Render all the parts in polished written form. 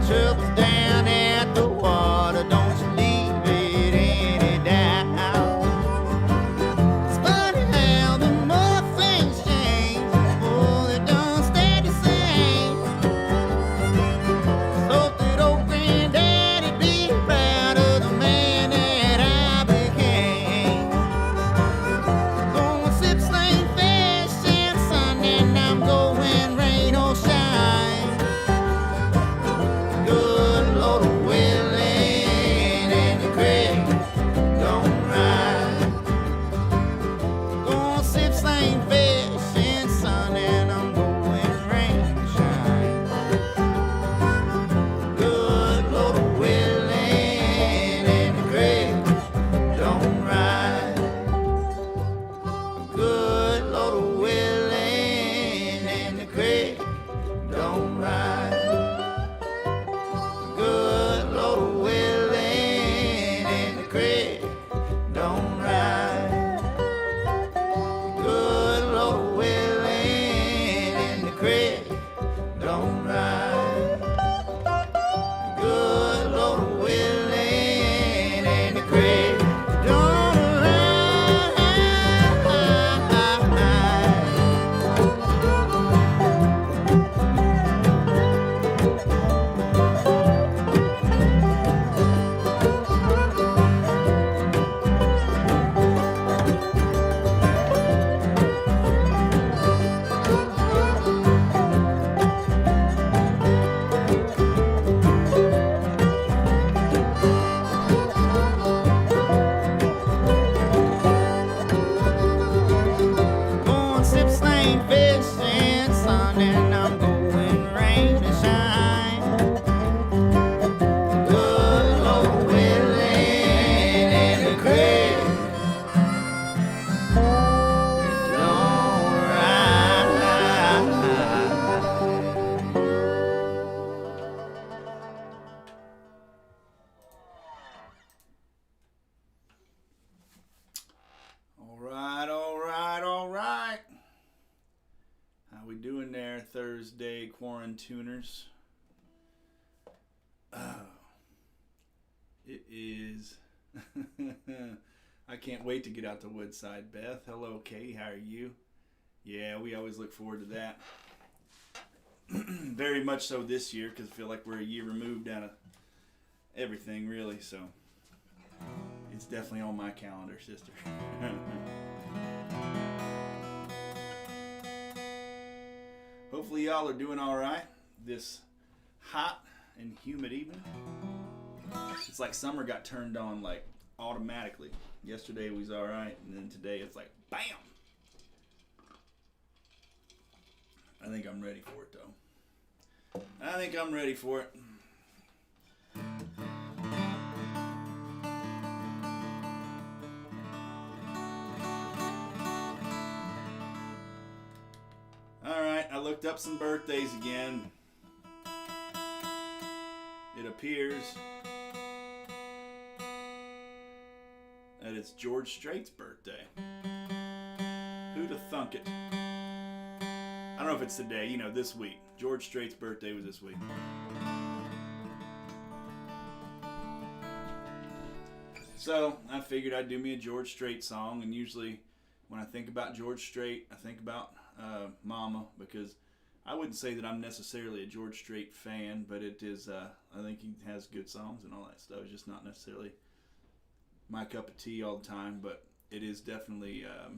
Trouble's down at the water, don't you leave it any doubt. It's funny how the more things change, the more they don't stay the same. So that old granddaddy'd be proud of the man that I became. Gonna sip slain fish and sun, and I'm going rain or shine. Good Lord of willing and the creek don't rise. Gonna sip slain fish and sun, and I'm going rain or shine. Good Lord of willing and the creek don't rise. Good Lord of willing and the creek don't rise. Good Lord of willing and the creek don't rise. Good Lord of willing and the creek don't rise. Good Lord of willing and the creek don't rise. Going sip slain fish and sun, and I'm going rain to shine. Good Lord willing and the creek don't rise. All right. How we doing there, Thursday Quarantuners? It is. I can't wait to get out to Woodside, Beth. Hello, Katie. How are you? Yeah, we always look forward to that. Very much so this year, because I feel like we're a year removed out of everything, really. So it's definitely on my calendar, sister. Hopefully y'all are doing all right this hot and humid evening. It's like summer got turned on like automatically. Yesterday was all right, and then today it's like bam. I think I'm ready for it though. I think I'm ready for it. Alright, I looked up some birthdays again. It appears that it's George Strait's birthday. Who'd have thunk it? I don't know if it's today, this week. George Strait's birthday was this week. So I figured I'd do me a George Strait song, and usually when I think about George Strait, I think about Mama, because I wouldn't say that I'm necessarily a George Strait fan, but it is, I think he has good songs and all that stuff. It's just not necessarily my cup of tea all the time, but it is definitely, I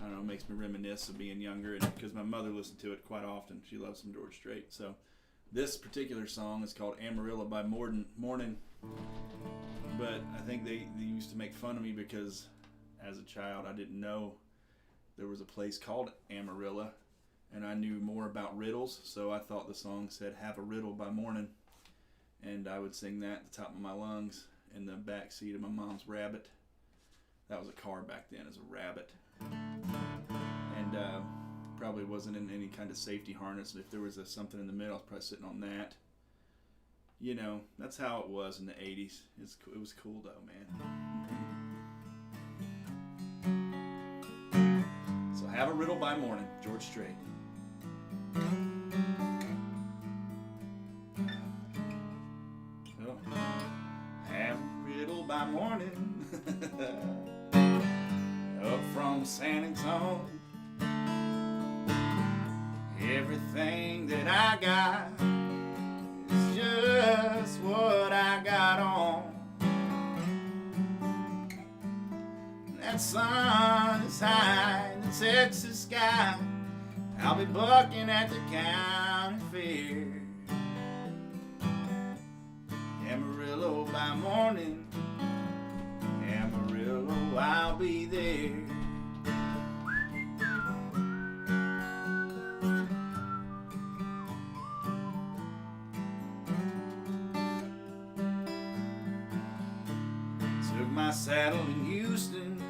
don't know, it makes me reminisce of being younger, and because my mother listened to it quite often. She loves some George Strait. So this particular song is called Amarillo by Morning, but I think they used to make fun of me because as a child I didn't know there was a place called Amarillo, and I knew more about riddles, so I thought the song said "Have a Riddle by Morning," and I would sing that at the top of my lungs in the back seat of my mom's Rabbit. That was a car back then, as a Rabbit, and probably wasn't in any kind of safety harness. If there was something in the middle, I was probably sitting on that. That's how it was in the 80s. It was cool though, man. So Have a Riddle by Morning, George Strait. by morning. Up from San Antonio, everything that I got is just what I got on. That sun is high in the Texas sky. I'll be bucking at the county fair. Amarillo by morning, Amarillo, I'll be there. Took my saddle in Houston,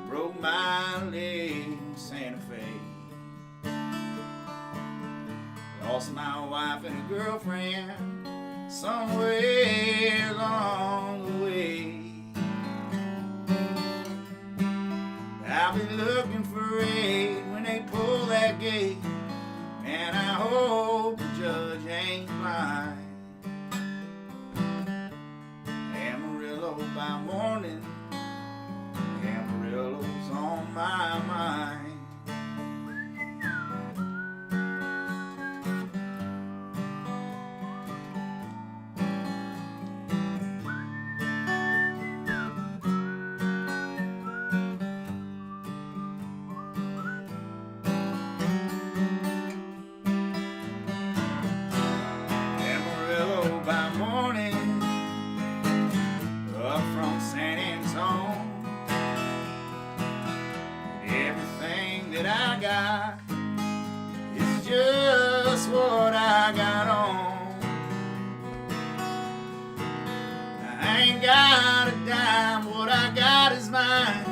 broke my leg in Santa Fe. Lost my wife and a girlfriend somewhere along the way. I'll be looking for aid when they pull that gate, and I hope the judge ain't blind. Amarillo by morning, Amarillo's on my mind. By morning, up from San Antonio, everything that I got is just what I got on. I ain't got a dime, what I got is mine.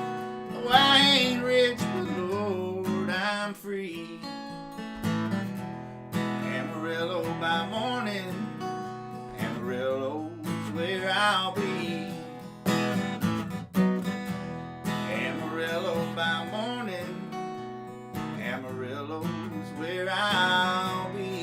Oh, I ain't rich, but Lord, I'm free. Amarillo by morning, Amarillo's where I'll be. Amarillo by morning, Amarillo's where I'll be.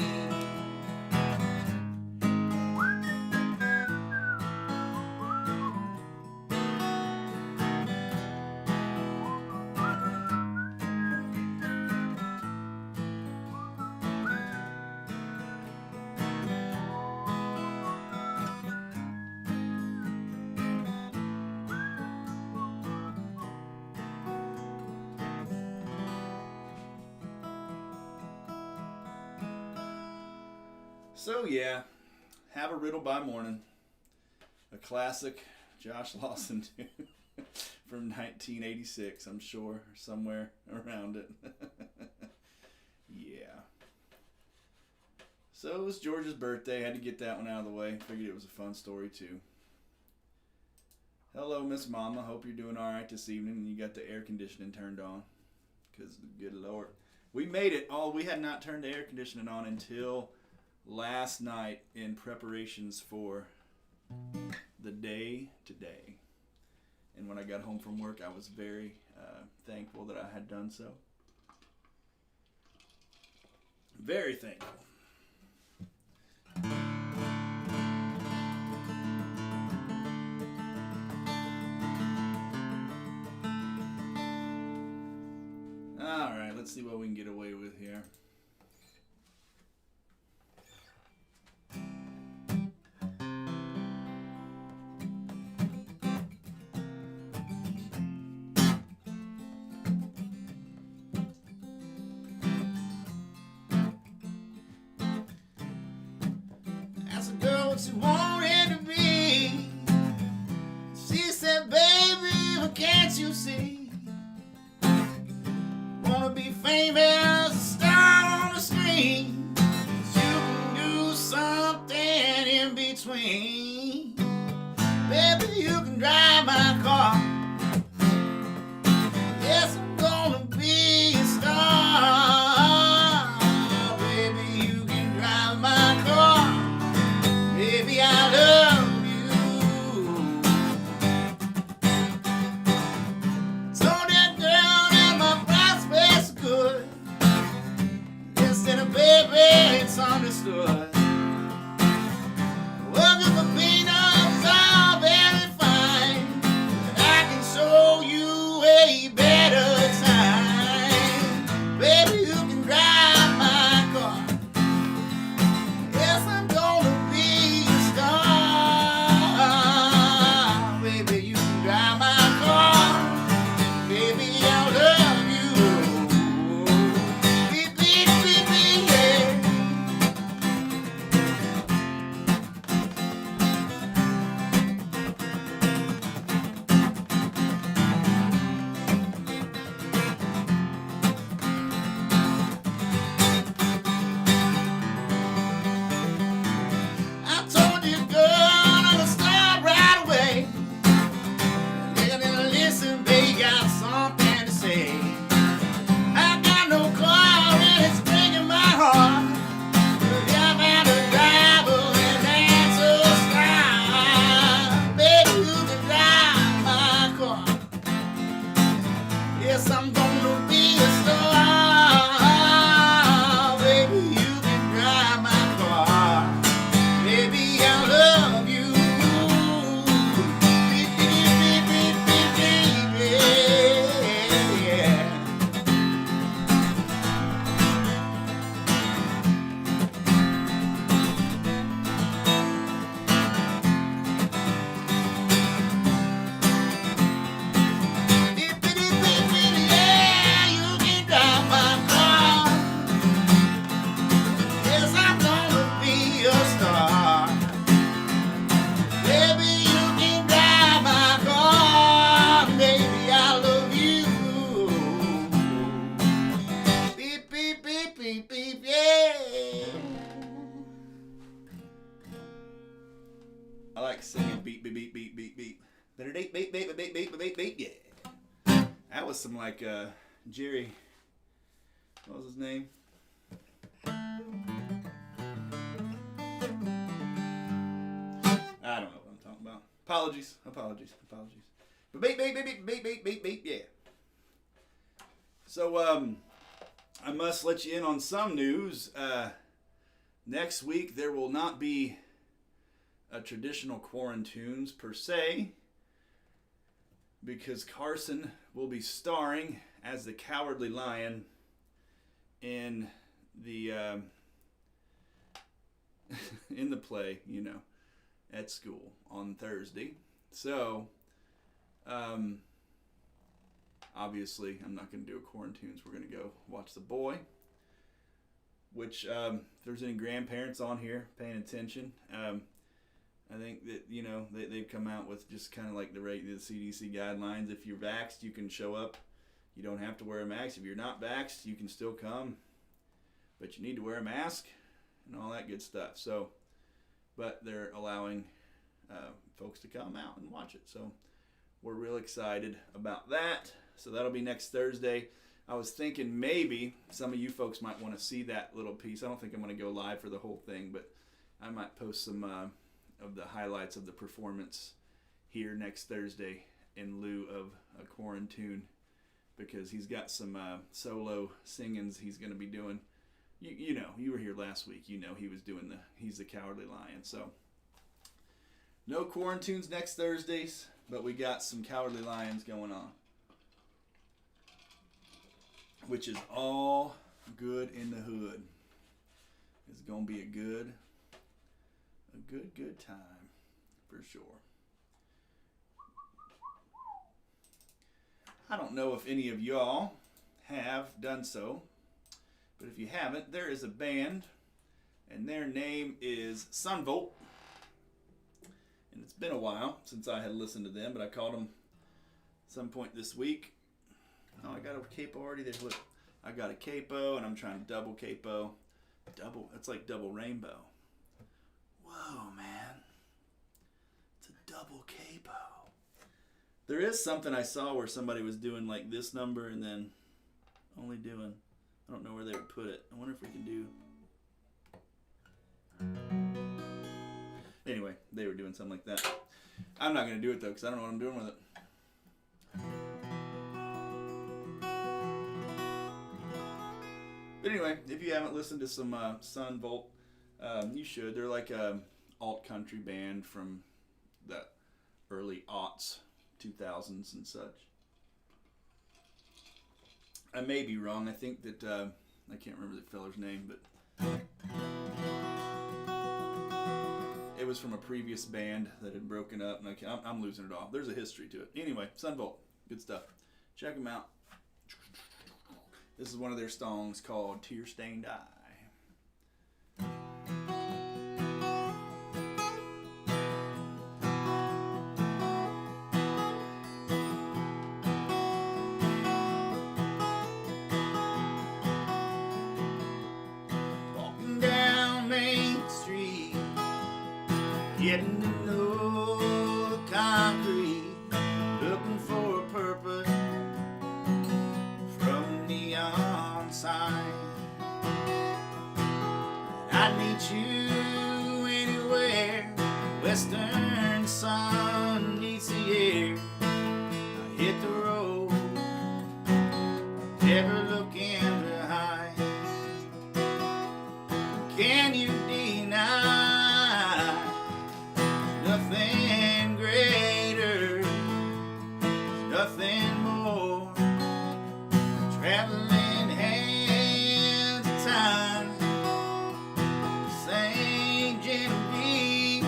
So yeah, Have a Riddle by Morning, a classic Josh Lawson tune from 1986, I'm sure, somewhere around it. Yeah. So it was George's birthday. I had to get that one out of the way. Figured it was a fun story too. Hello, Miss Mama. Hope you're doing all right this evening and you got the air conditioning turned on. Because, good Lord. We made it. We had not turned the air conditioning on until last night in preparations for the day today. And when I got home from work, I was very thankful that I had done so. Very thankful. All right, let's see what we can get away with here. Asked a girl what she wanted to be. She said, baby, what can't you see? Wanna be famous, a star on the screen, but you can do something in between. Baby, you can drive my car. Yes, I'm gonna be a star. Baby, you can drive my car. Baby, I love you. Told that girl that my prospects are good. Instead of baby, it's understood. Working for peanuts, all very fine. I like singing beep, beep, beep, beep, beep, beep. Beep, beep, beep, beep, beep, beep, beep, beep, yeah. That was some like Jerry, what was his name? I don't know what I'm talking about. Apologies. But beep, beep, beep, beep, beep, beep, beep, beep, yeah. So, I must let you in on some news. Next week, there will not be a traditional Quarantunes per se, because Carson will be starring as the Cowardly Lion in the in the play, at school on Thursday. So, obviously, I'm not going to do a Quarantunes. We're going to go watch The Boy, which, if there's any grandparents on here paying attention, I think that, they've come out with just kind of like the CDC guidelines. If you're vaxxed, you can show up. You don't have to wear a mask. If you're not vaxxed, you can still come, but you need to wear a mask and all that good stuff. So, but they're allowing folks to come out and watch it. So we're real excited about that. So that'll be next Thursday. I was thinking maybe some of you folks might want to see that little piece. I don't think I'm going to go live for the whole thing, but I might post some of the highlights of the performance here next Thursday in lieu of a Quarantune, because he's got some solo singings he's going to be doing. You were here last week. He's the Cowardly Lion. So no Quarantunes next Thursdays, but we got some Cowardly Lions going on, which is all good in the hood. It's going to be a good time for sure. I don't know if any of y'all have done so, but if you haven't, there is a band, and their name is Sunvolt. And it's been a while since I had listened to them, but I caught them some point this week. Oh, I got a capo already there. Look, I got a capo, and I'm trying to double capo. That's like double rainbow. Whoa, man. It's a double capo. There is something I saw where somebody was doing like this number and then only doing, I don't know where they would put it. I wonder if we can do. Anyway, they were doing something like that. I'm not going to do it though, because I don't know what I'm doing with it. But anyway, if you haven't listened to some Sunvolt, you should. They're like a alt country band from the early aughts, 2000s and such. I may be wrong. I think that I can't remember the feller's name, but it was from a previous band that had broken up, and I'm losing it all. There's a history to it. Anyway, Sunvolt, good stuff. Check them out. This is one of their songs called Tear Stained Eye. Walking down Main Street, getting to know the concrete, looking for a purpose from neon sign. I'd meet you anywhere, western sun meets the air. I hit the road, never looking behind. Can you deny nothing greater, nothing more? Traveling hands of time, St. Genevieve,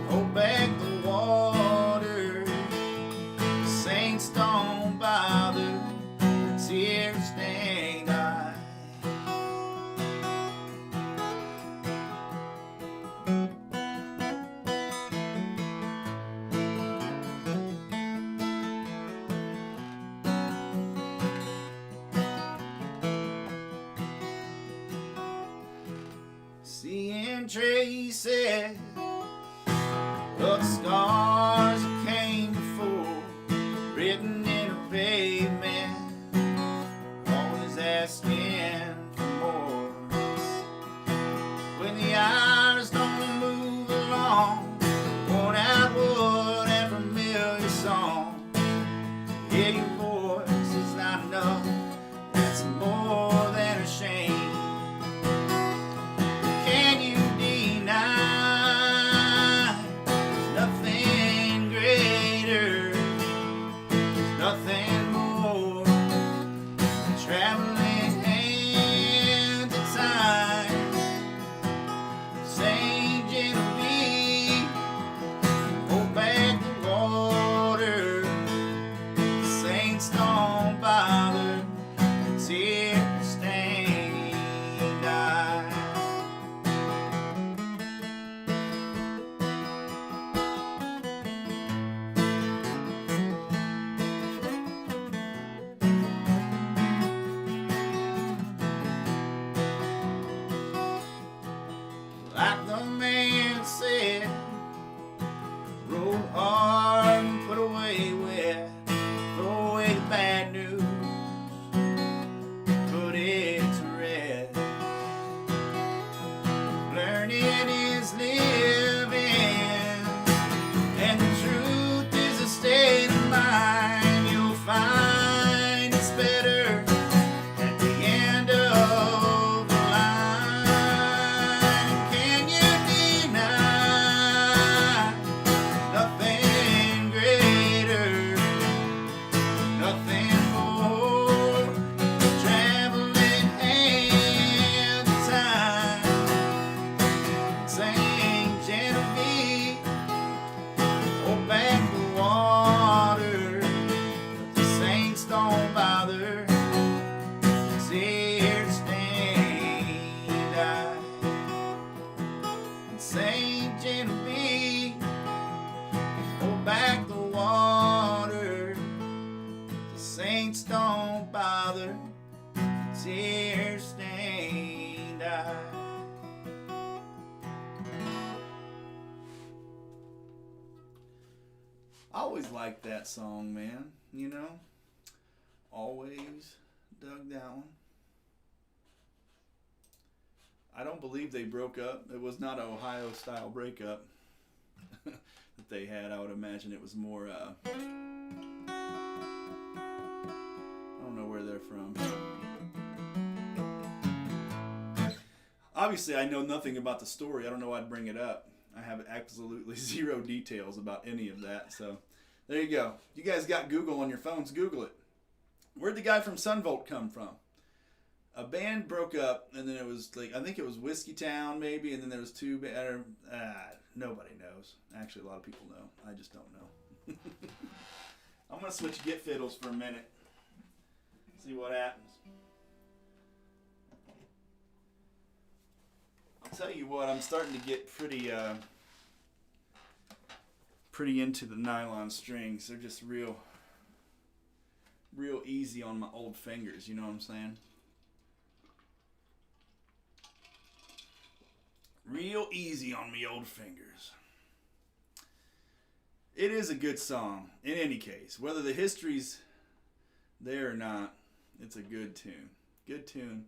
hold back the water. Saints don't bother, tear stained eye. Seeing traces scars that came before, written in a pavement, always asking for more. When the hours don't move along, worn out wood and familiar song, hear your voice is not enough, that's more than a shame. Can you deny there's nothing greater, there's nothing more than traveling hand to time? St. Genevieve, hold back the water, the saints don't bother, it's here to stay and die. Like the man said, roll hard and put away wet, throw away the bad news, put it to rest. Learning is living, and the truth is a state of mind. You'll find it's better at the end of the line. Can you deny nothing greater, nothing more, traveling hand to time? St. Genevieve, hold back the water, but the saints don't bother, it's here to stay and die. St. Genevieve, hold back the water, the saints don't bother, it's here to stay and die. I always liked that song, man. You know? Always dug that one. I don't believe they broke up. It was not an Ohio-style breakup that they had. I would imagine it was more, I don't know where they're from. Obviously, I know nothing about the story. I don't know why I'd bring it up. I have absolutely zero details about any of that. So, there you go. You guys got Google on your phones. Google it. Where'd the guy from Sunvolt come from? A band broke up, and then it was like, I think it was Whiskey Town, maybe, and then there was two. Nobody knows. Actually, a lot of people know. I just don't know. I'm gonna switch Get Fiddles for a minute. See what happens. I'll tell you what. I'm starting to get pretty into the nylon strings. They're just real easy on my old fingers. You know what I'm saying? Real easy on me old fingers. It is a good song, in any case. Whether the history's there or not, it's a good tune. Good tune,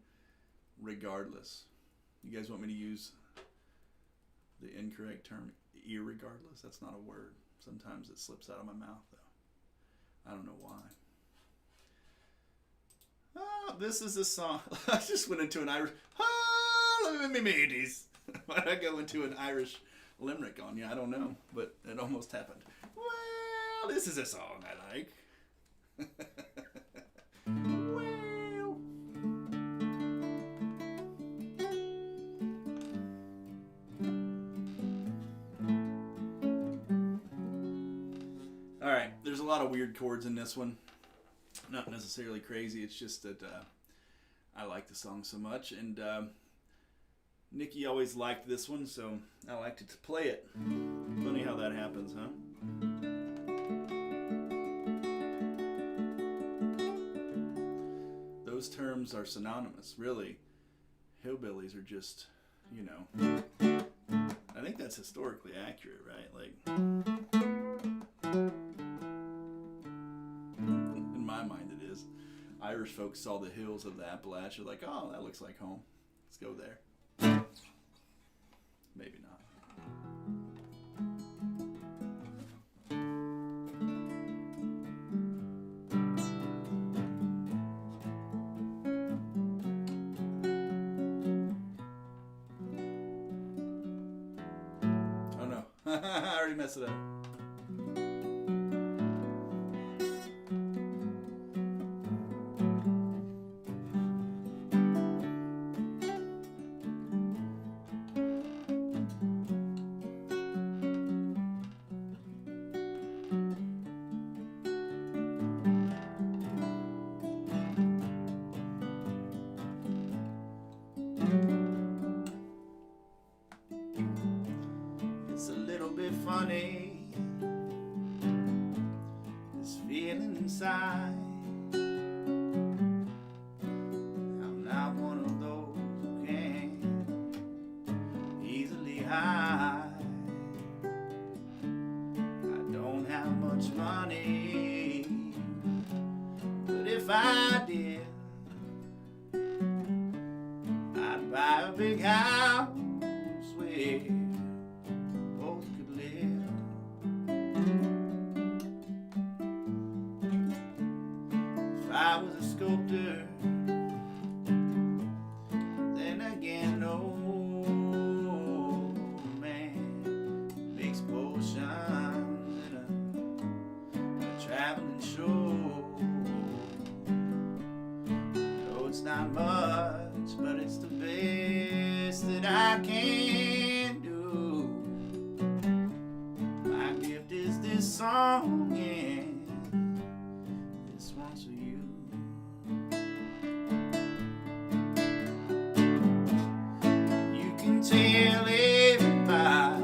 regardless. You guys want me to use the incorrect term, irregardless? That's not a word. Sometimes it slips out of my mouth, though. I don't know why. Oh, this is a song. I just went into an Irish... Oh, me mateys. Why did I go into an Irish limerick on you? I don't know, but it almost happened. Well, this is a song I like. Well. All right, there's a lot of weird chords in this one. Not necessarily crazy. It's just that I like the song so much, and Nikki always liked this one, so I liked it to play it. Funny how that happens, huh? Those terms are synonymous, really. Hillbillies are just, you know. I think that's historically accurate, right? Like, in my mind it is. Irish folks saw the hills of the Appalachia like, oh, that looks like home. Let's go there. Maybe not. Oh no, I already messed it up. It's a little bit funny, this feeling inside. I'm not one of those who can easily hide. I don't have much money, but if I did, I'd buy a big house where both could live. If I was a sculptor, then again, no man makes potions in a traveling show. No, it's not much, but it's the best that I can do. My gift is this song, and this one's for you. You can tell everybody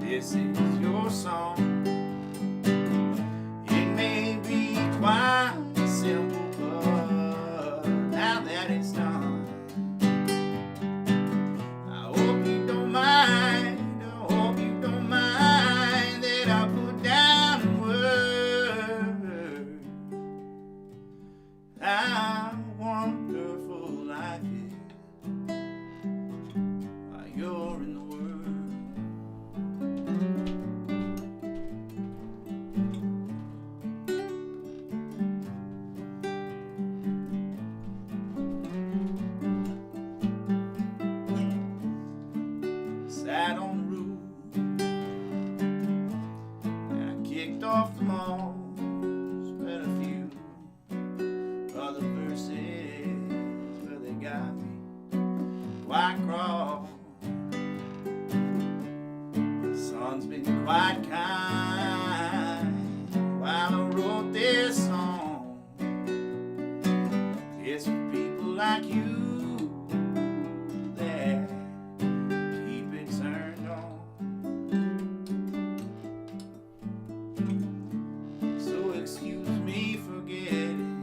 this is your song. It may be quite simple, but now that it's done, I hope you don't mind. I hope you don't mind that I put down in words how wonderful life is while you're in the world. Sat on the roof and I kicked off the mall, spread a few other verses where they got me quite cross. The sun's been quite kind while I wrote this song. It's for people like you that keep it turned on. So excuse me for getting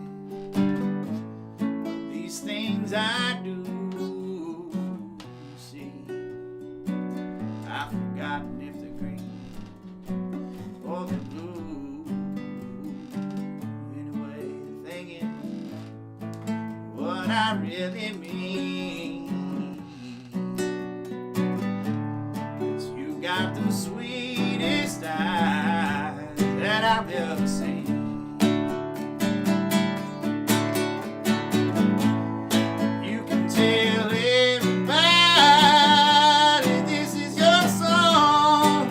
these things I do. See, I've forgotten if they're green or the blue. Anyway, the thing is, what I really mean is you got the sweetest eyes that I've ever seen. You can tell everybody this is your song.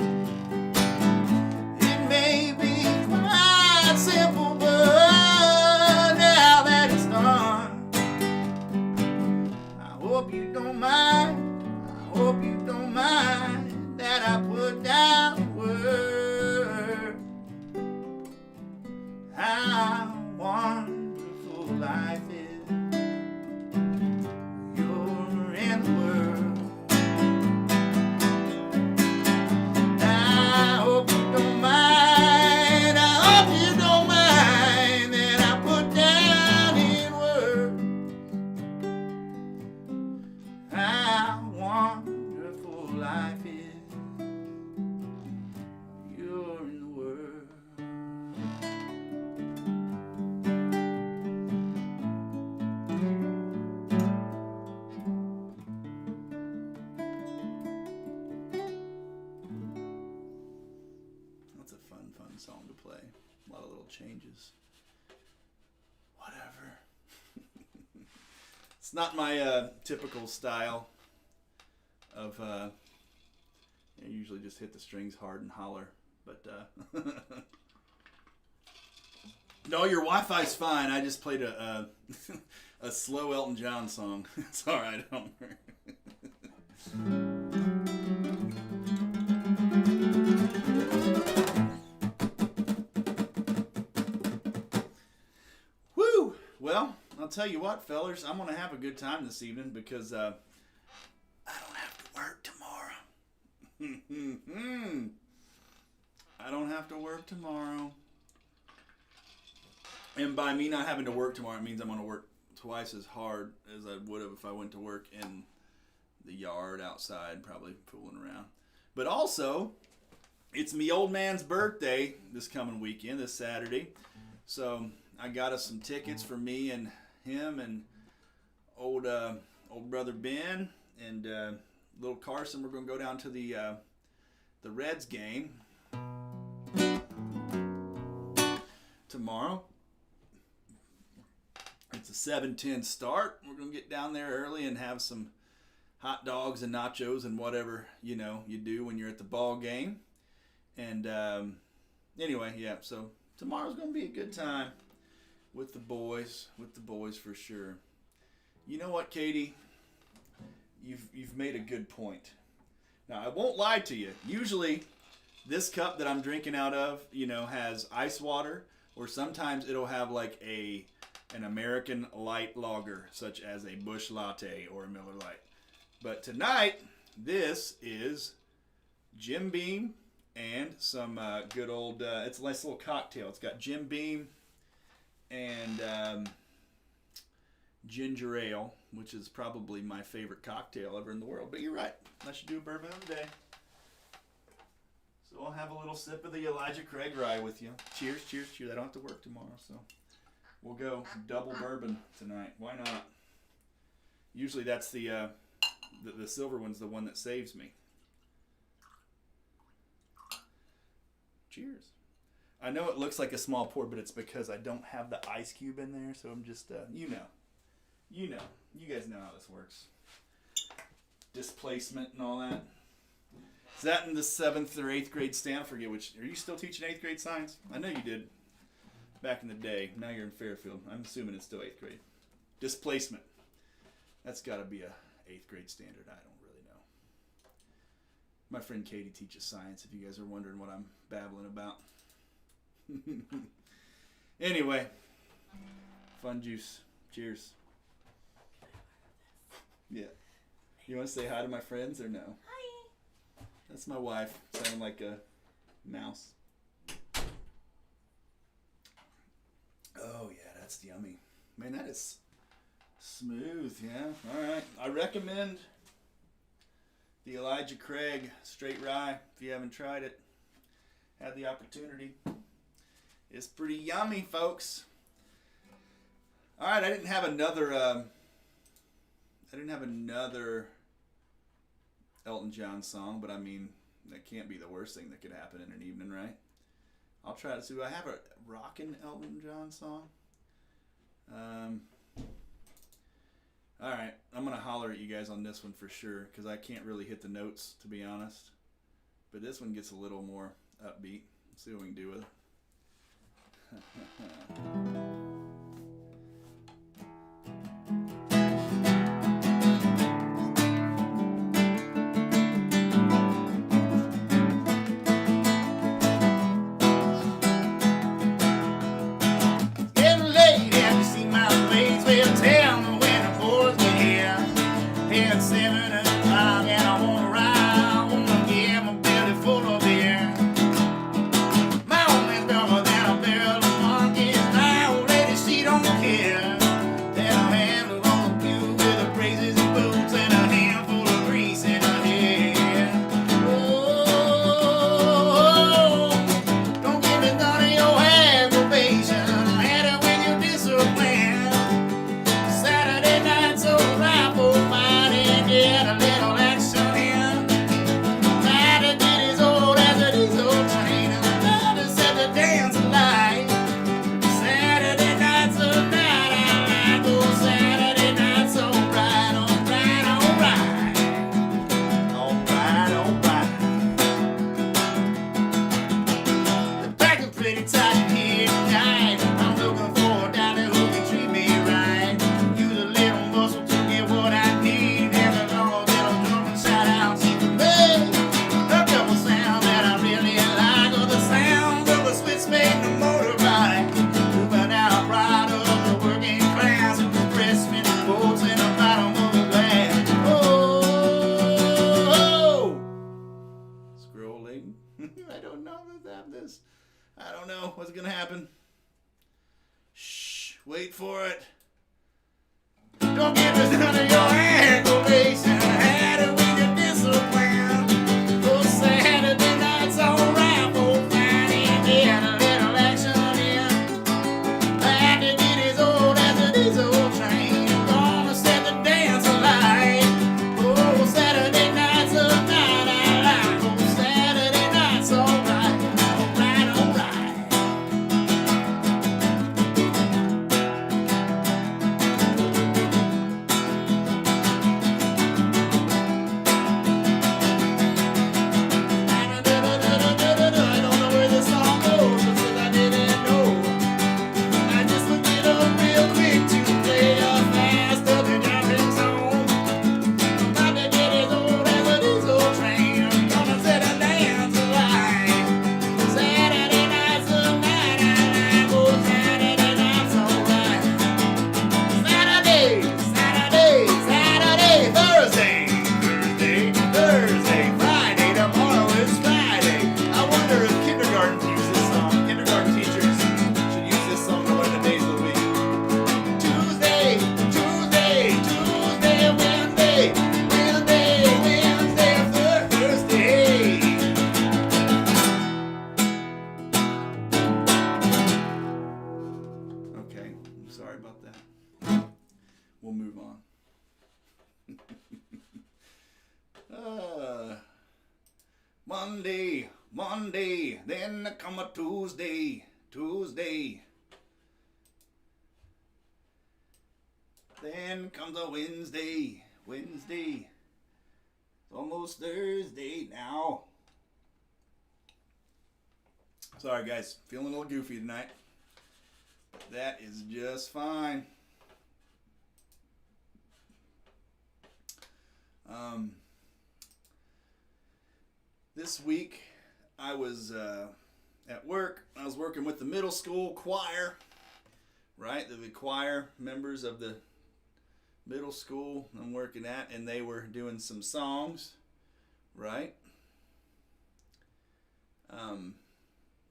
It may be quite simple, but now that it's done, I hope you don't mind. I hope you don't mind that I put down life is. You're in the world. That's a fun song to play. A lot of little changes. Whatever. It's not my typical style of I usually just hit the strings hard and holler, but no, your Wi-Fi's fine. I just played a slow Elton John song. It's all right, Elmer. Woo! Well, I'll tell you what, fellers, I'm gonna have a good time this evening because I don't have to work tomorrow. I don't have to work tomorrow. And by me not having to work tomorrow, it means I'm going to work twice as hard as I would have if I went to work in the yard outside, probably fooling around. But also, it's me old man's birthday this coming weekend, this Saturday. So I got us some tickets for me and him and old brother Ben and little Carson. We're going to go down to the Reds game tomorrow. It's a 7:10 start. We're going to get down there early and have some hot dogs and nachos and whatever, you do when you're at the ball game. And anyway, yeah, so tomorrow's going to be a good time with the boys for sure. You know what, Katie? You've made a good point. Now, I won't lie to you. Usually, this cup that I'm drinking out of, has ice water, or sometimes it'll have like an American light lager, such as a Busch Latte or a Miller Lite. But tonight, this is Jim Beam and some good old, it's a nice little cocktail. It's got Jim Beam and ginger ale, which is probably my favorite cocktail ever in the world. But you're right, I should do a bourbon of the day. So I'll have a little sip of the Elijah Craig rye with you. Cheers, cheers, cheers. I don't have to work tomorrow, so we'll go double bourbon tonight. Why not? Usually that's the silver one's the one that saves me. Cheers. I know it looks like a small pour, but it's because I don't have the ice cube in there, so I'm just, you guys know how this works. Displacement and all that. Is that in the 7th or 8th grade stamp? I forget which. Are you still teaching 8th grade science? I know you did back in the day. Now you're in Fairfield. I'm assuming it's still 8th grade. Displacement. That's got to be a 8th grade standard. I don't really know. My friend Katie teaches science, if you guys are wondering what I'm babbling about. Anyway, fun juice. Cheers. Yeah. You want to say hi to my friends or no? Hi. That's my wife, sounding like a mouse. Oh yeah, that's yummy. Man, that is smooth, yeah. Alright. I recommend the Elijah Craig Straight Rye if you haven't tried it. Had the opportunity. It's pretty yummy, folks. Alright, I didn't have another Elton John song, but I mean, that can't be the worst thing that could happen in an evening, right? I'll try to see. Do I have a rockin' Elton John song? Alright, I'm going to holler at you guys on this one for sure, because I can't really hit the notes, to be honest. But this one gets a little more upbeat. Let's see what we can do with it. Full of beer. My old man's dumber than a barrel of monkeys. My old lady's let's have this. I don't know what's going to happen. Shh, wait for it. Don't get this under your aggravation. Had it with your discipline. For Saturday night's alright. For Friday, get a little action in. Had to get as old as a diesel train. Gonna set the dance alight. Oh, Saturday night's a night I like. Oh, Saturday night's alright. Alright, alright. I don't know where this song goes, because I didn't know. I just looked it up real quick to play a fast up and jumping song. About to get as old as a diesel train. Gonna set a dance alight. Saturday night's the night I like. Oh, Saturday night's alright. Saturday, Saturday, Saturday, Thursday, Thursday, Thursday, Friday. Tomorrow is Friday. I wonder if kindergartens use this song. Kindergarten teachers should use this song to learn the days of the week. Tuesday, Tuesday, Tuesday, Wednesday, Wednesday, Wednesday, Thursday. Okay, I'm sorry about that. We'll move on. Monday, Monday, then come a Tuesday, Tuesday. Then comes a Wednesday, Wednesday. It's almost Thursday now. Sorry guys, feeling a little goofy tonight. But that is just fine. This week I was at work. I was working with the middle school choir, right? The choir members of the middle school I'm working at, and they were doing some songs, right?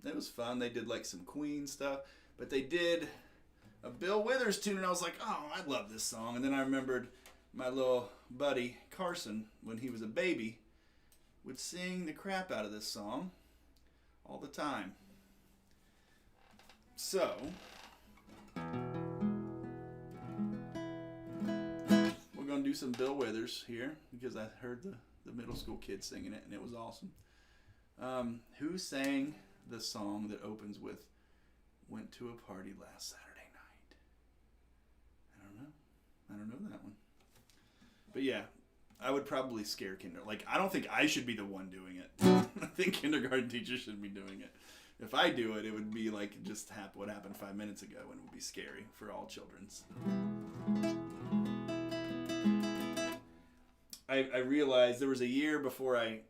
It was fun. They did like some Queen stuff, but they did a Bill Withers tune, and I was like, oh, I love this song. And then I remembered my little buddy Carson, when he was a baby, would sing the crap out of this song all the time. So we're going to do some Bill Withers here, because I heard the middle school kids singing it, and it was awesome. Who sang the song that opens with "Went to a party last Saturday night"? I don't know that one. But yeah, I would probably scare Like, I don't think I should be the one doing it. I think kindergarten teachers should be doing it. If I do it, it would be like just what happened 5 minutes ago, and it would be scary for all children's. I realized there was a year before I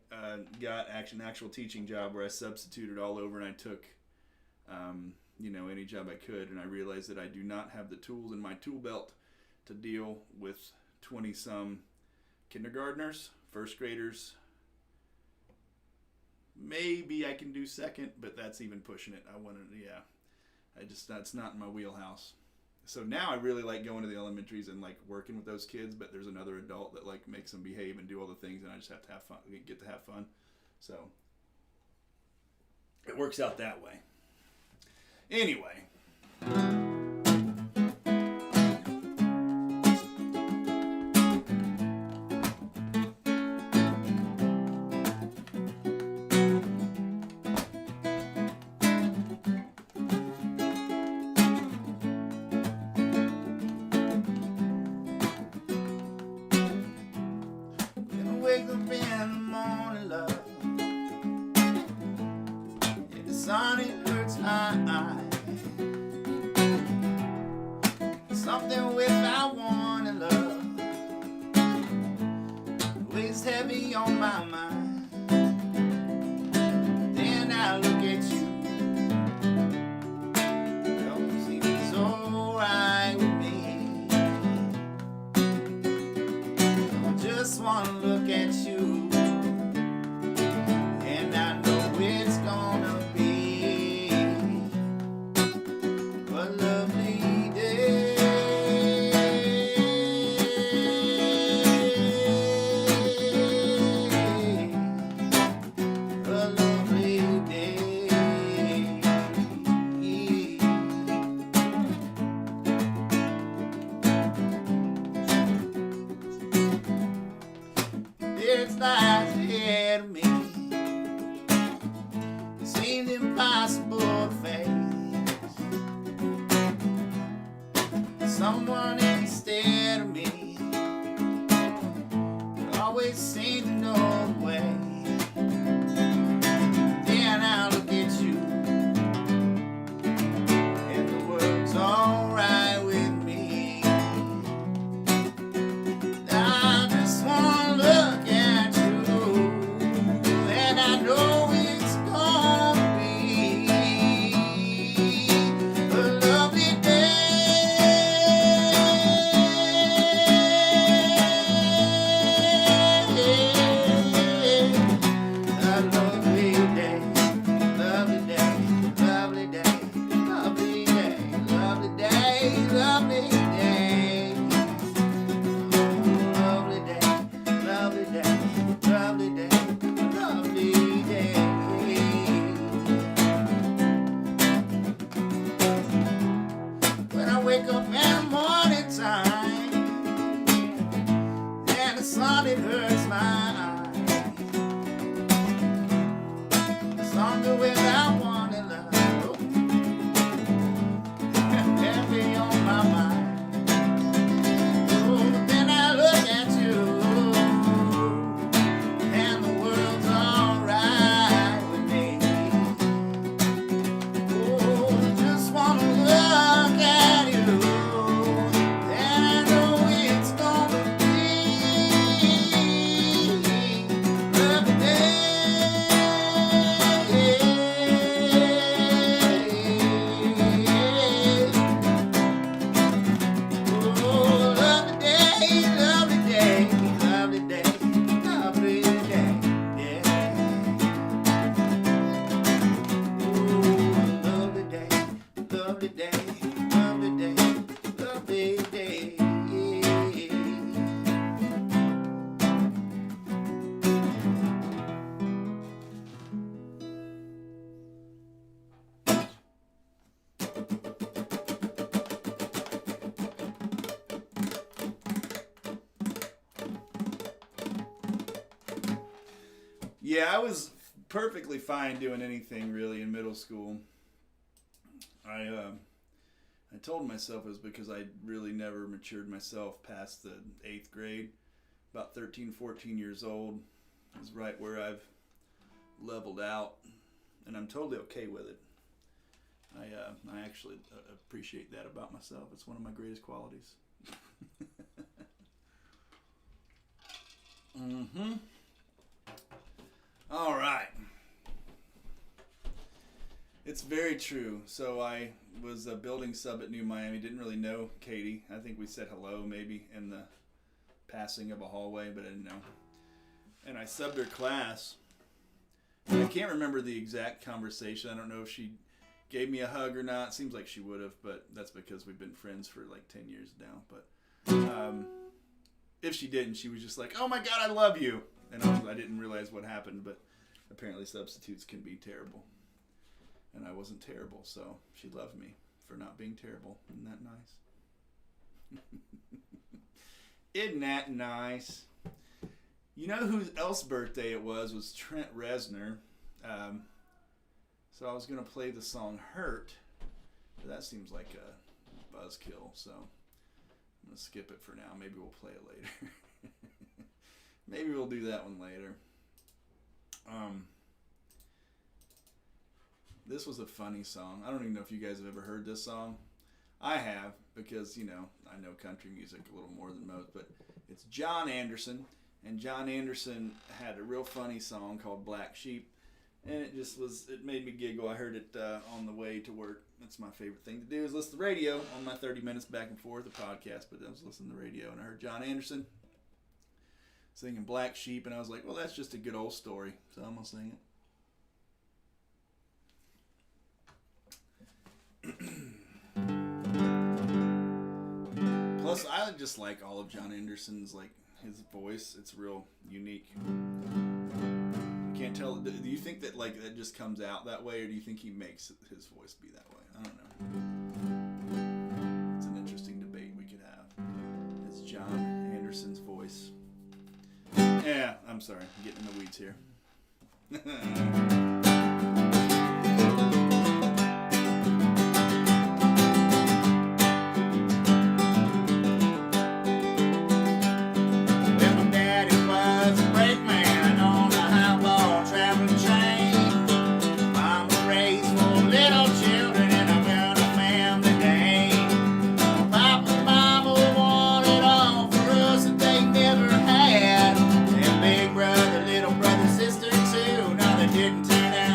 got an actual teaching job where I substituted all over, and I took any job I could, and I realized that I do not have the tools in my tool belt to deal with 20-some kindergartners, first graders. Maybe I can do second, but that's even pushing it. That's not in my wheelhouse. So now I really like going to the elementaries and like working with those kids, but there's another adult that like makes them behave and do all the things, and I just have to have fun, get to have fun. So it works out that way. Anyway. Wake up in the morning, love. In the sun, it hurts my eyes. Something without warning, love, weighs heavy on my mind. Then I look at you. Don't seem so right with me. I just wanna look at you, and I know it's gonna longer without one to love. Heavy on my mind. Oh, then I look at you, and the world's alright with me. Oh, just wanna look at you, and I know it's gonna be lovely day. Oh, lovely day, lovely day, lovely day, lovely day, yeah. Oh, lovely day, lovely day, lovely day, lovely day, yeah. Yeah, I was perfectly fine doing anything really in middle school. I told myself it was because I really never matured myself past the 8th grade. About 13, 14 years old is right where I've leveled out, and I'm totally okay with it. I actually appreciate that about myself. It's one of my greatest qualities. All right. It's very true. So I was a building sub at New Miami. Didn't really know Katie. I think we said hello maybe in the passing of a hallway, but I didn't know. And I subbed her class. And I can't remember the exact conversation. I don't know if she gave me a hug or not. Seems like she would have, but that's because we've been friends for like 10 years now. But if she didn't, she was just like, "Oh my God, I love you." And I didn't realize what happened, but apparently substitutes can be terrible. And I wasn't terrible, so she loved me for not being terrible. Isn't that nice? Isn't that nice? You know who else's birthday it was Trent Reznor. So I was going to play the song Hurt, but that seems like a buzzkill, so I'm going to skip it for now. Maybe we'll play it later. Maybe we'll do that one later. This was a funny song. I don't even know if you guys have ever heard this song. I have, because, you know, I know country music a little more than most, but it's John Anderson, and John Anderson had a real funny song called Black Sheep, and it made me giggle. I heard it on the way to work. That's my favorite thing to do, is listen to the radio on my 30 minutes back and forth, the podcast, but I was listening to the radio, and I heard John Anderson singing Black Sheep, and I was like, well, that's just a good old story, so I'm going to sing it. Plus, I just like all of John Anderson's, like, his voice. It's real unique. You can't tell. Do you think that, like, that just comes out that way, or do you think he makes his voice be that way? I don't know. It's an interesting debate we could have. It's John Anderson's voice. Yeah, I'm sorry. I'm getting in the weeds here. Didn't turn out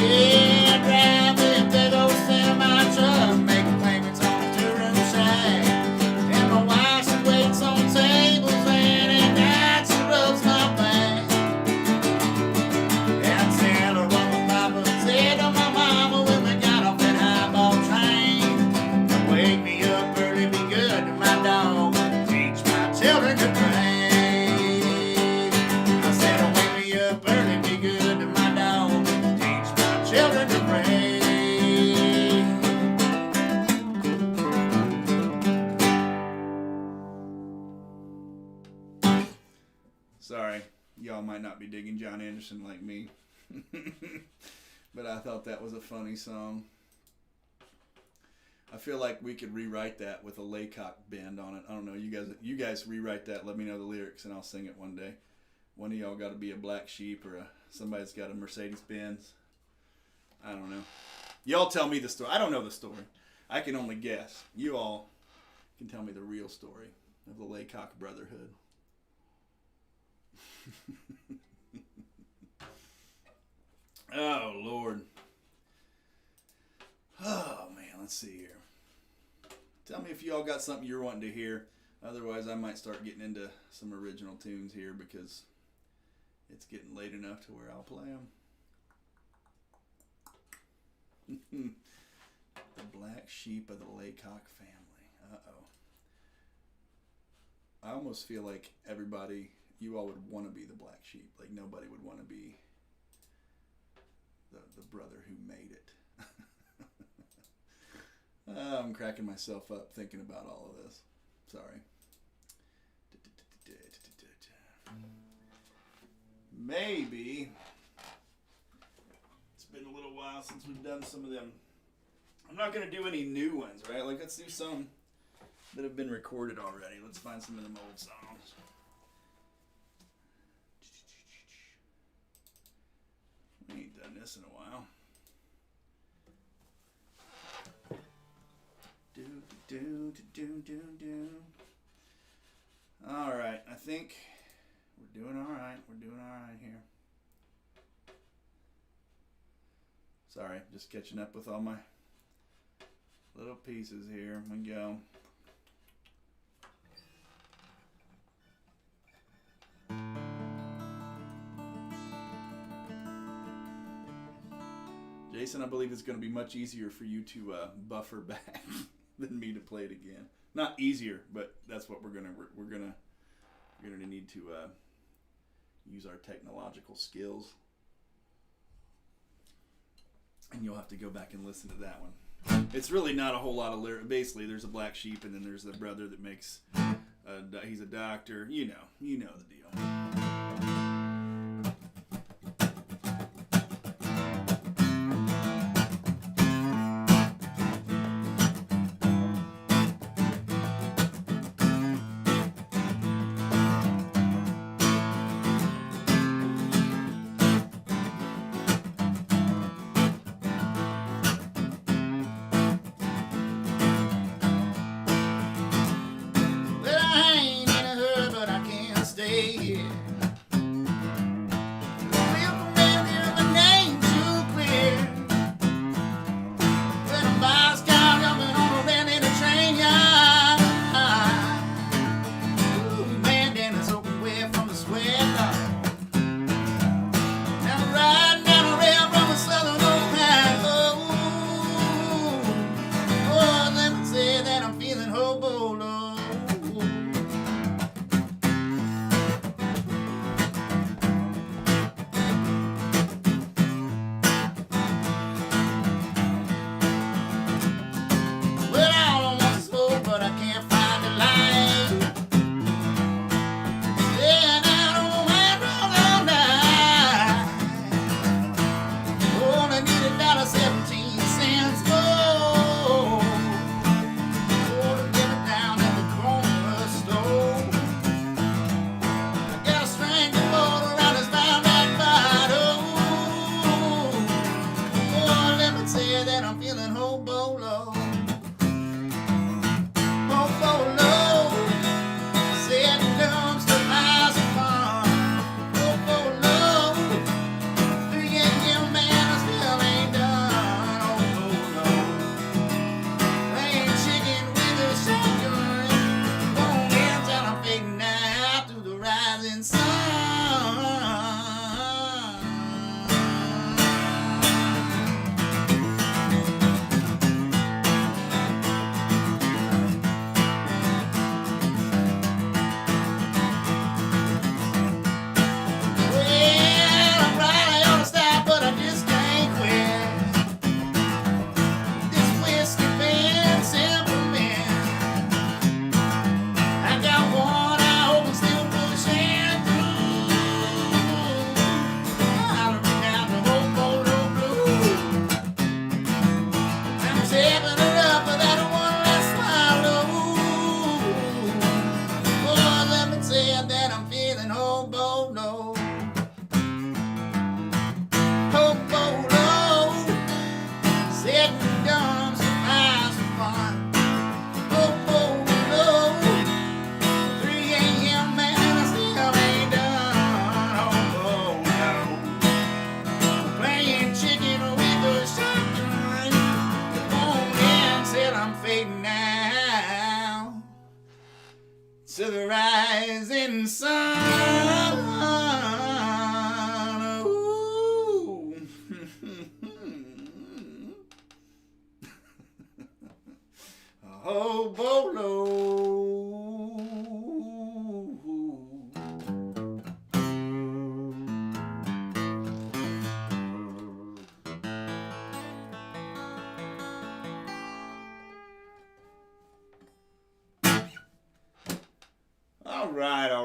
Yeah, drive a big old semi truck, making payments on a two-room shack. And my wife, she waits on tables, and at night she rubs my back. And Santa what my papa said to my mama when we got off that highball train. Wake me up early, be good to my dog, teach my children to pray. I said, wake me up early, be good to my dog, teach my children to pray. Sorry, y'all might not be digging John Anderson like me, but I thought that was a funny song. I feel like we could rewrite that with a Laycock bend on it. I don't know. You guys rewrite that. Let me know the lyrics, and I'll sing it one day. One of y'all got to be a Black Sheep, or somebody's got a Mercedes Benz. I don't know. Y'all tell me the story. I don't know the story. I can only guess. You all can tell me the real story of the Laycock Brotherhood. Oh, Lord. Oh, man. Let's see here. Tell me if you all got something you're wanting to hear. Otherwise, I might start getting into some original tunes here because it's getting late enough to where I'll play them. The Black Sheep of the Laycock family. Uh-oh. I almost feel like everybody, you all would want to be the Black Sheep. Like nobody would want to be the brother who made it. I'm cracking myself up thinking about all of this. Sorry. Maybe it's been a little while since we've done some of them. I'm not going to do any new ones, right? Like, let's do some that have been recorded already. Let's find some of them old songs. We ain't done this in a while. All right, I think we're doing all right. We're doing all right here. Sorry, just catching up with all my little pieces here. We go. Jason, I believe it's going to be much easier for you to buffer back than me to play it again. Not easier, but that's what we're gonna need to use our technological skills. And you'll have to go back and listen to that one. It's really not a whole lot of lyrics. Basically, there's a Black Sheep, and then there's the brother that makes. He's a doctor. You know the deal. Well, I ain't in a hurry, but I can't stay here. morning sun. Ooh. Oh, bolo.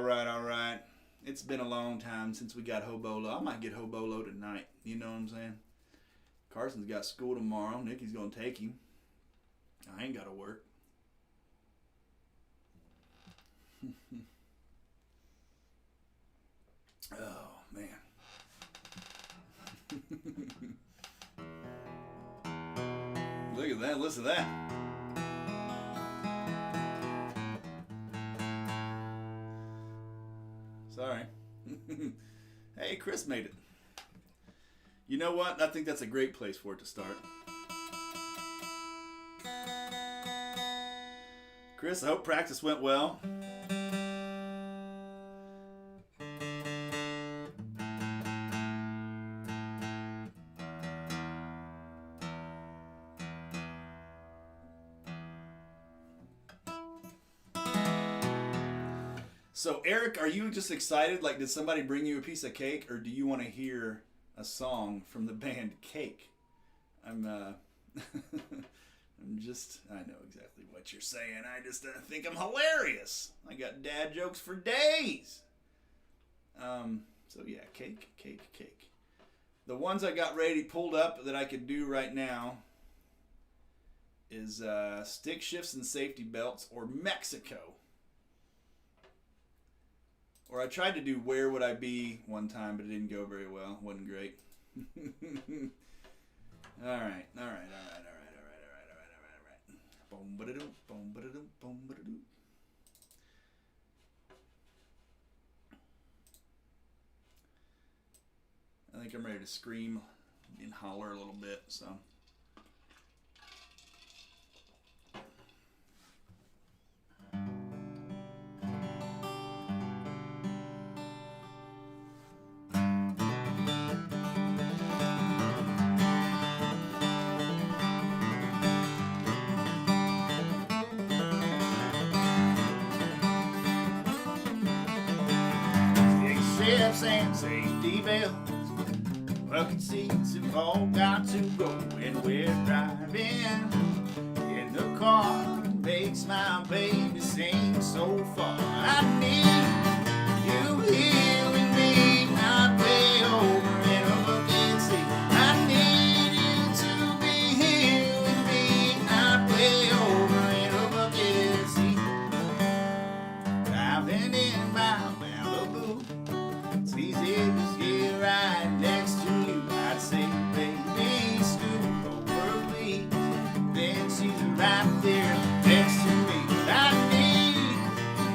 All right. It's been a long time since we got Hobolo. I might get Hobolo tonight. You know what I'm saying? Carson's got school tomorrow. Nikki's going to take him. I ain't got to work. Oh, man. Look at that. Listen to that. Sorry. Hey, Chris made it. You know what? I think that's a great place for it to start. Chris, I hope practice went well. So, Eric, are you just excited? Like, did somebody bring you a piece of cake, or do you want to hear a song from the band Cake? I'm just, I know exactly what you're saying. I just think I'm hilarious. I got dad jokes for days. So yeah, cake. The ones I got ready pulled up that I could do right now is stick shifts and safety belts, or Mexico. Or I tried to do Where Would I Be one time, but it didn't go very well. Wasn't great. All right. Boom ba-da-doo, boom ba-da-doo, boom ba-da-doo. I think I'm ready to scream and holler a little bit, so. Shifts and safety belts, bucket seats have all got to go. And we're driving in the car, makes my baby sing so far. I need you here with me, not way over in a bucket seat. I need you to be here with me, not way over in a bucket seat. Driving in my Malibu, it's easy cause you're right next to you. I'd say, baby, scoot over please. Then she's right there next to me. But I need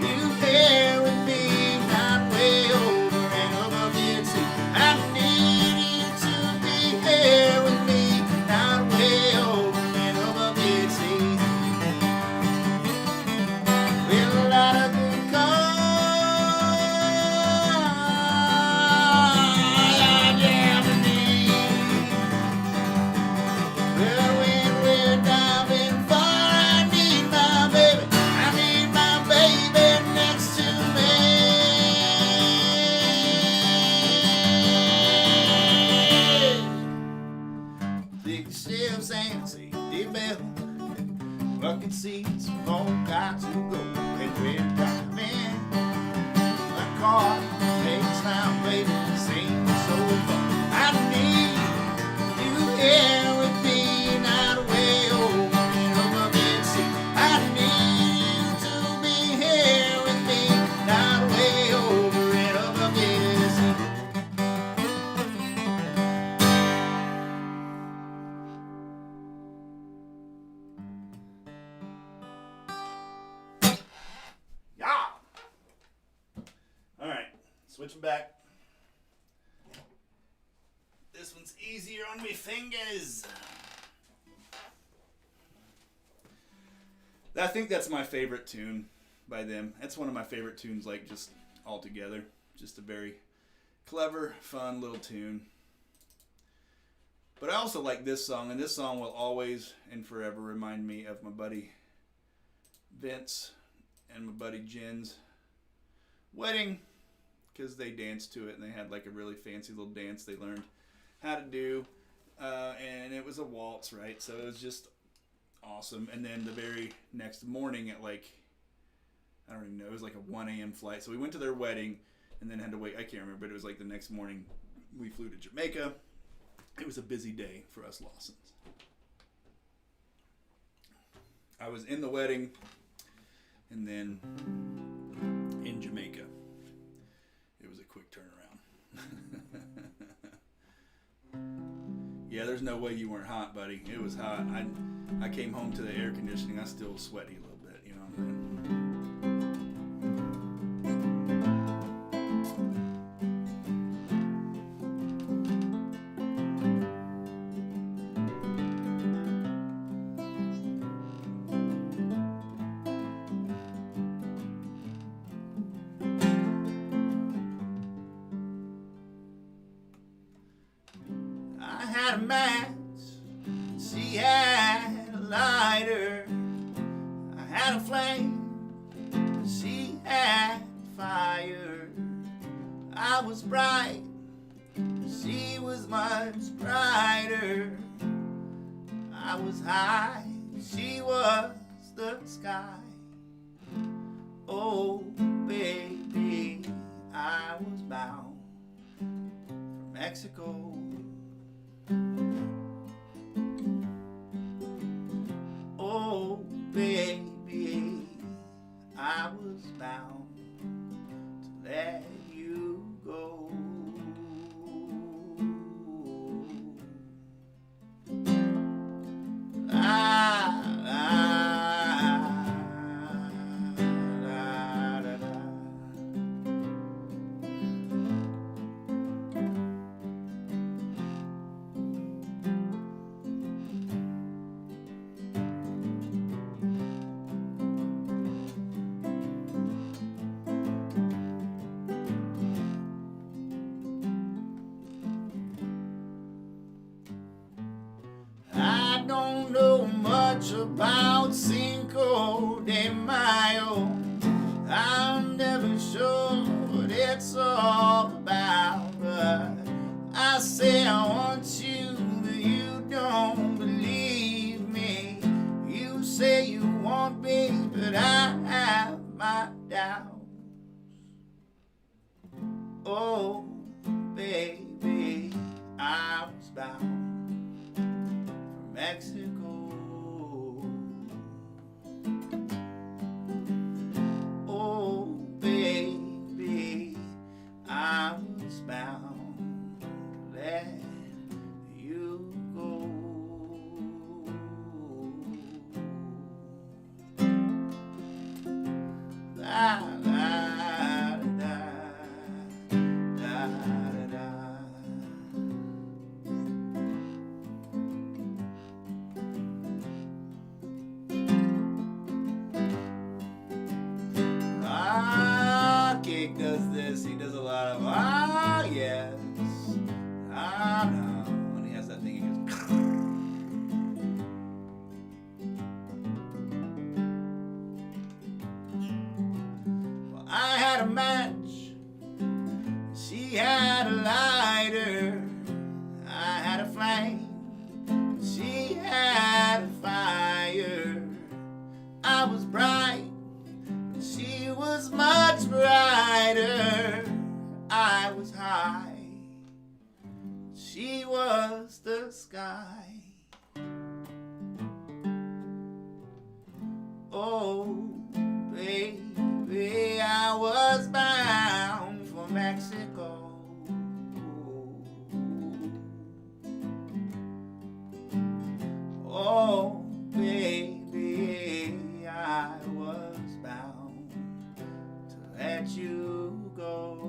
you there with me, not way over in a bucket seat. I need you to be here with me, not way over in a bucket seat. With a lot of good cars. Bucket seats have all got to go. And we're driving a car makes my baby sing so far. I need you here with me, not way over in a bucket seat. I need you to be here with me, not way over in a bucket seat. Switching back. This one's easier on me fingers. I think that's my favorite tune by them. That's one of my favorite tunes, like just altogether. Just a very clever, fun little tune. But I also like this song, and this song will always and forever remind me of my buddy Vince and my buddy Jen's wedding, because they danced to it, and they had like a really fancy little dance they learned how to do, and it was a waltz, right? So it was just awesome. And then the very next morning at like, I don't even know, it was like a 1 a.m. flight. So we went to their wedding and then had to wait. I can't remember, but it was like the next morning we flew to Jamaica. It was a busy day for us Lawsons. I was in the wedding and then in Jamaica. It was a quick turnaround. Yeah, there's no way you weren't hot, buddy. It was hot. I came home to the air conditioning. I still sweaty a little bit, you know what I'm saying? I had a match, she had a lighter. I had a flame, she had fire. I was bright, she was much brighter. I was high, she was the sky. Oh baby, I was bound for Mexico. Oh baby, I was bound to let you go. I don't know much about Cinco de Mayo. I'm never sure what it's all about, but I say I want you, but you don't believe me. You say you want me, but I have my doubts. Oh baby, I was bound for Mexico. Oh baby, I was bound to let you go. La, la, da, da, da, da. Kick does this. He does a lot of yes, no, and he has that thing. He goes. Well, I had a match. She had a lighter. I had a flame. She had a fire. I was bright. She was much brighter. I was high. She was the sky. Oh, baby, I was bound for Mexico. Oh, baby, I was bound to let you go.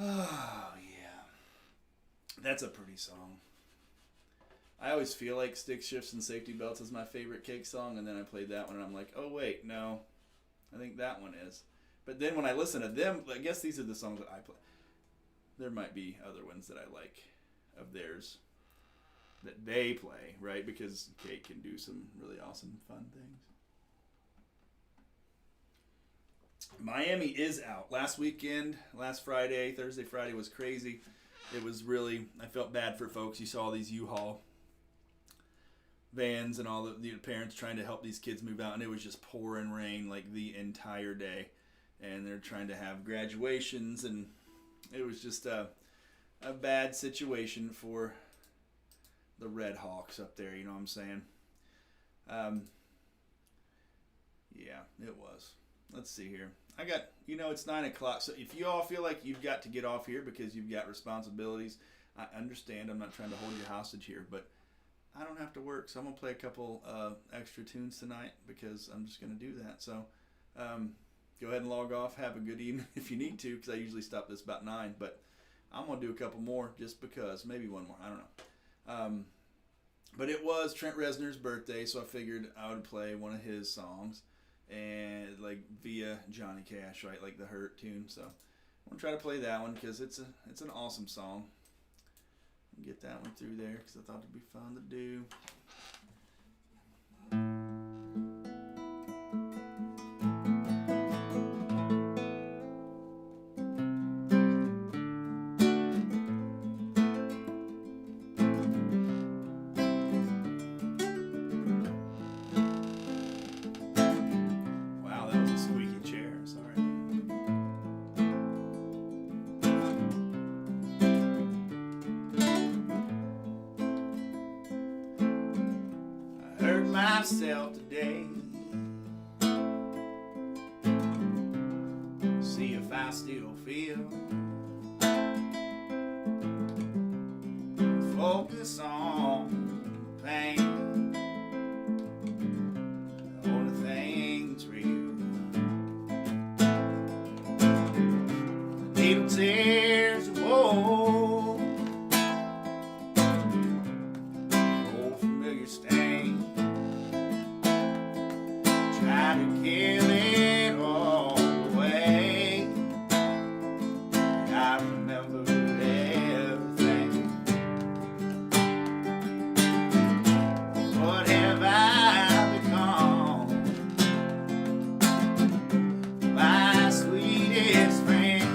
Oh, yeah. That's a pretty song. I always feel like Stick Shifts and Safety Belts is my favorite Cake song, and then I played that one, and I'm like, oh, wait, no. I think that one is. But then when I listen to them, I guess these are the songs that I play. There might be other ones that I like of theirs that they play, right? Because Cake can do some really awesome, fun things. Miami is out. Last weekend, last Friday, Thursday, Friday was crazy. It was really, I felt bad for folks. You saw these U-Haul vans and all the parents trying to help these kids move out, and it was just pouring rain like the entire day. And they're trying to have graduations, and it was just a bad situation for the Red Hawks up there, you know what I'm saying? Yeah, it was. Let's see here. I got, it's 9 o'clock, so if you all feel like you've got to get off here because you've got responsibilities, I understand. I'm not trying to hold you hostage here, but I don't have to work, so I'm going to play a couple extra tunes tonight because I'm just going to do that. So go ahead and log off. Have a good evening if you need to, because I usually stop this about 9, but I'm going to do a couple more just because. Maybe one more. I don't know. But it was Trent Reznor's birthday, so I figured I would play one of his songs, and like via Johnny Cash, right, like the Hurt tune. So I'm gonna try to play that one because it's an awesome song. Get that one through there because I thought it'd be fun to do. Myself today, see if I still feel, focus on the pain, the only thing that's real, the needle tears the woe, old familiar stain. Try to kill it all away. I remember everything. What have I become? My sweetest friend.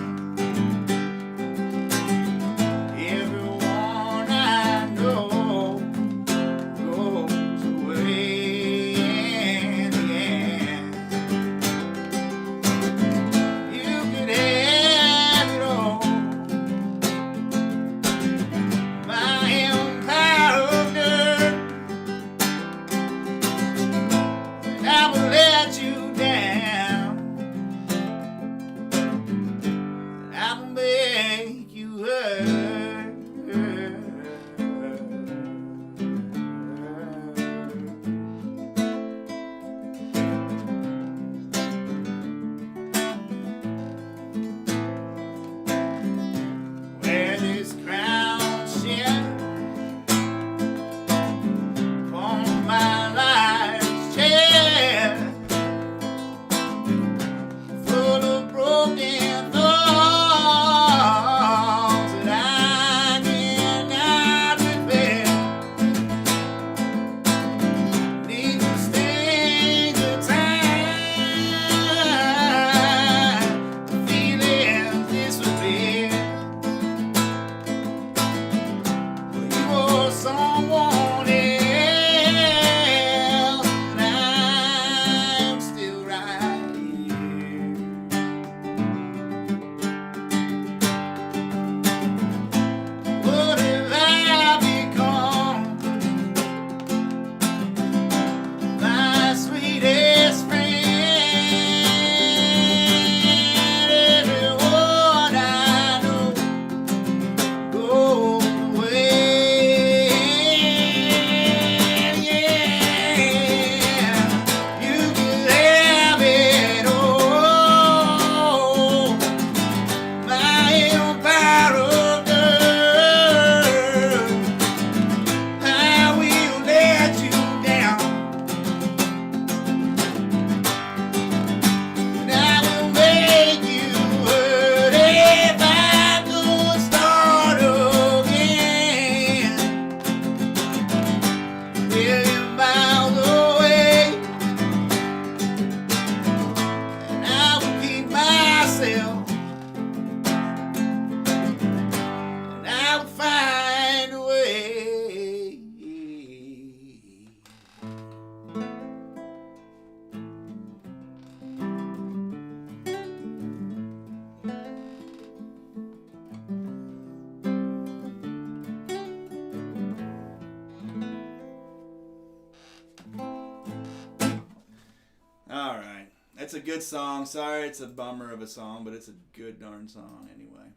It's a good song. Sorry, it's a bummer of a song, but it's a good darn song anyway.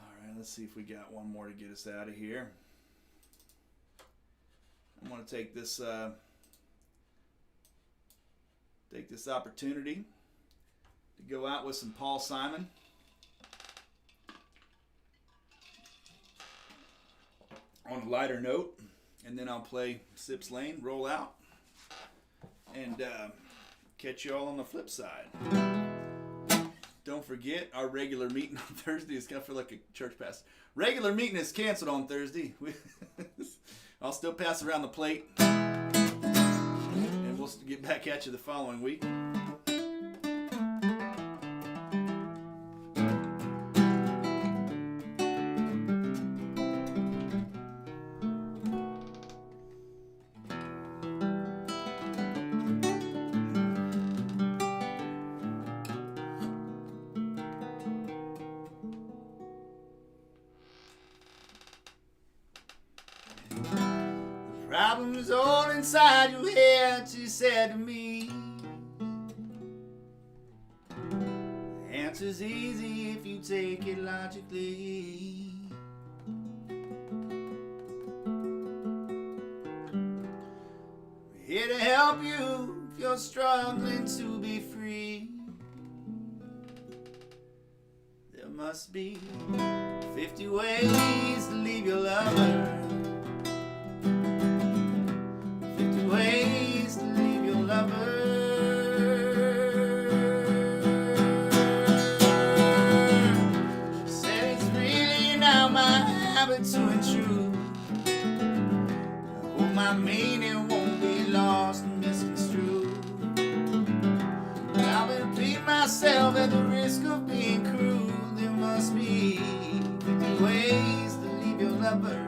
All right, let's see if we got one more to get us out of here. I want to take this opportunity to go out with some Paul Simon. On a lighter note, and then I'll play Sips Lane, roll out, and catch you all on the flip side. Don't forget our regular meeting on Thursday. It's got for like a church pastor. Regular meeting is canceled on Thursday. I'll still pass around the plate, and we'll get back at you the following week. Problems all inside your head, she said to me. The answer's easy if you take it logically. We're here to help you if you're struggling to be free. There must be 50 ways to leave your lover. Ways to leave your lover. She said it's really now my habit to intrude. I hope my meaning won't be lost and misconstrued. I'll repeat myself at the risk of being cruel. There must be 50 ways to leave your lover.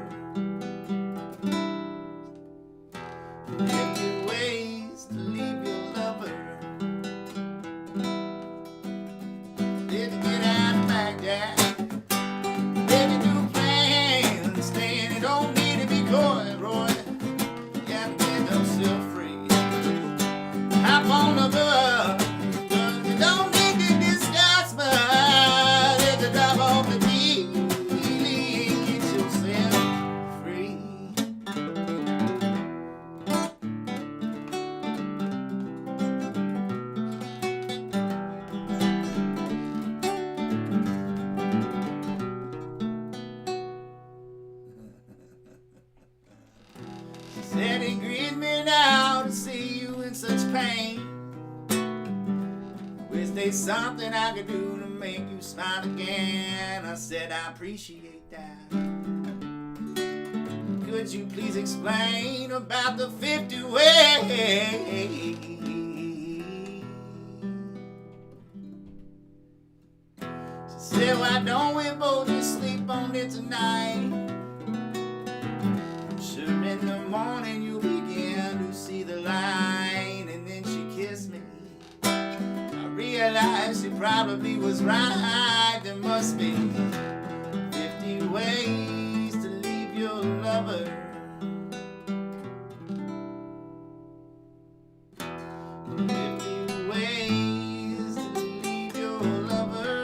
50 ways to leave your lover. Did you get out of Baghdad? Did you do plans? Staying, you don't need to be coy, Roy. You gotta get yourself free. Hop on the bus. You don't need to discuss much. Let the drop off the key. Get yourself free. Said it grieves me now to see you in such pain. Wish there's something I could do to make you smile again. I said I appreciate that. Could you please explain about the 50 ways? She said, why don't we both just sleep on it tonight? Sure, in the morning you'll begin to see the light. And then she kissed me. I realized she probably was right. There must be 50 ways to leave your lover. 50 ways to leave your lover.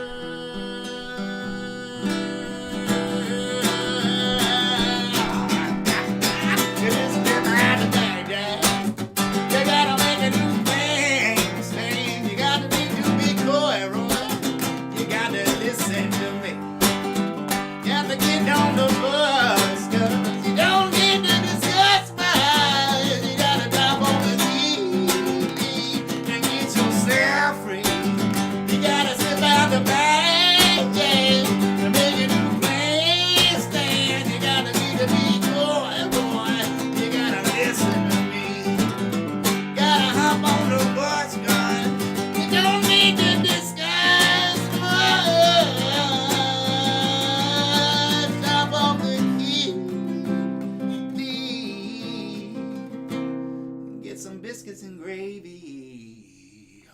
Some biscuits and gravy.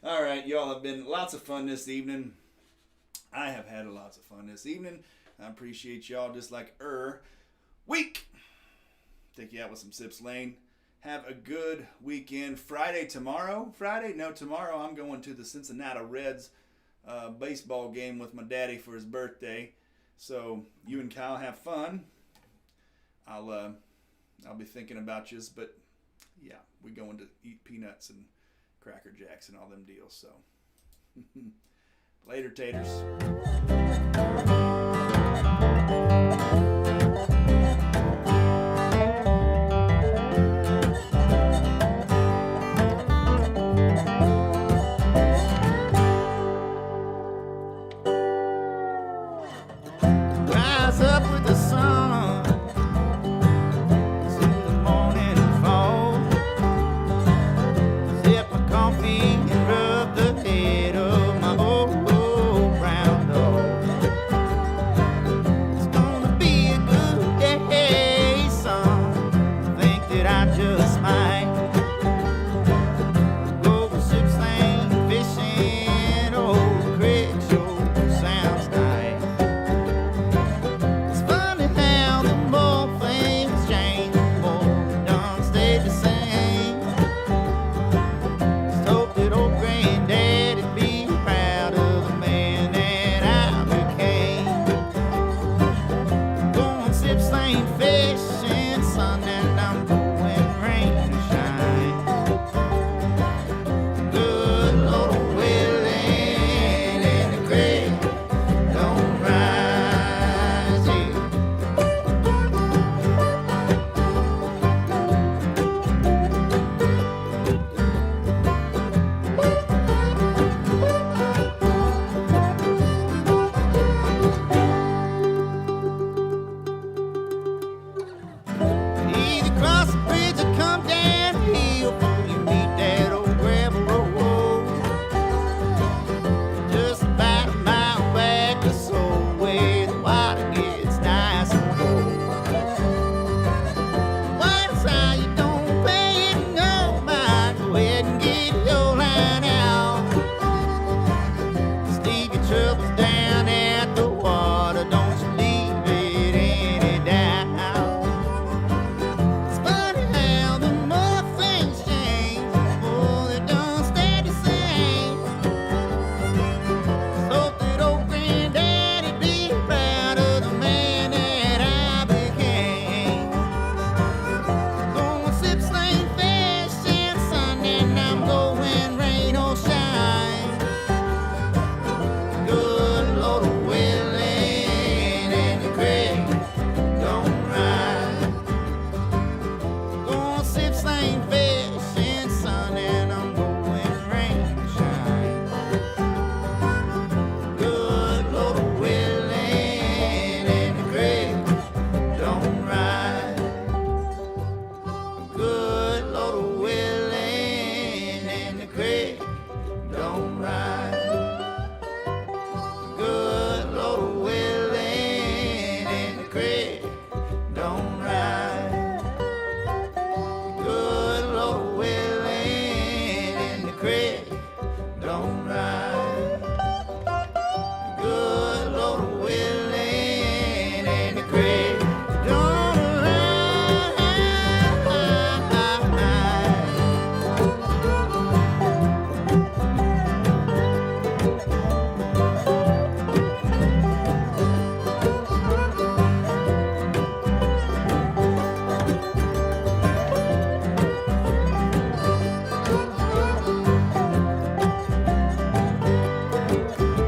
All right, y'all have been lots of fun this evening. I have had lots of fun this evening. I appreciate y'all just like week. take you out with some Sips Lane. Have a good weekend. Tomorrow I'm going to the Cincinnati Reds baseball game with my daddy for his birthday. So you and Kyle have fun. I'll be thinking about you, but yeah, we're going to eat peanuts and Cracker Jacks and all them deals. So later, taters.